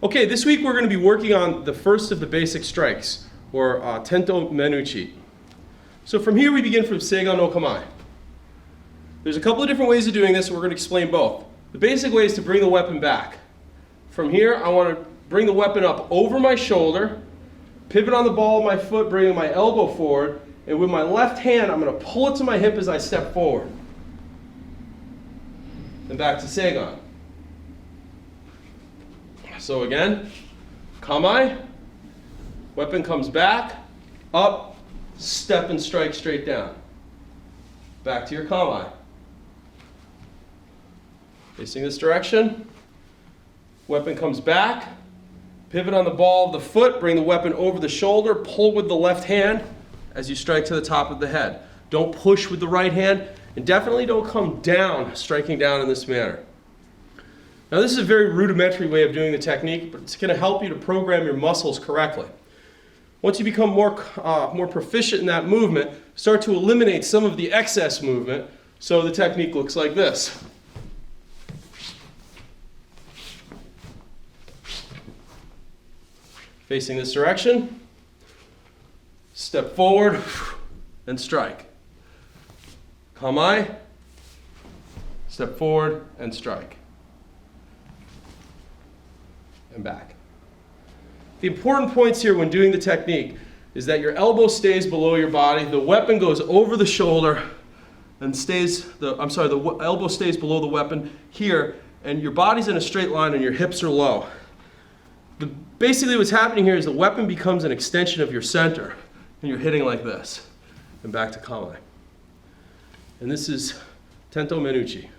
Okay, this week we're going to be working on the first of the basic strikes, or Tento Menuchi. So from here we begin from seigan no kamae. There's a couple of different ways of doing this, and we're going to explain both. The basic way is to bring the weapon back. From here, I want to bring the weapon up over my shoulder, pivot on the ball of my foot, bringing my elbow forward, and with my left hand, I'm going to pull it to my hip as I step forward. Then back to seigan. So again, kamae, weapon comes back, up, step and strike straight down. Back to your kamae. Facing this direction, weapon comes back, pivot on the ball of the foot, bring the weapon over the shoulder, pull with the left hand as you strike to the top of the head. Don't push with the right hand, and definitely don't come down, striking down in this manner. Now this is a very rudimentary way of doing the technique, but it's going to help you to program your muscles correctly. Once you become more proficient in that movement, start to eliminate some of the excess movement, so the technique looks like this. Facing this direction, step forward and strike. Kamae, step forward and strike. And back. The important points here when doing the technique is that your elbow stays below your body, the weapon goes over the shoulder and the elbow stays below the weapon here, and your body's in a straight line and your hips are low. Basically what's happening here is the weapon becomes an extension of your center, and you're hitting like this, and back to kamae. And this is Tento Menuchi.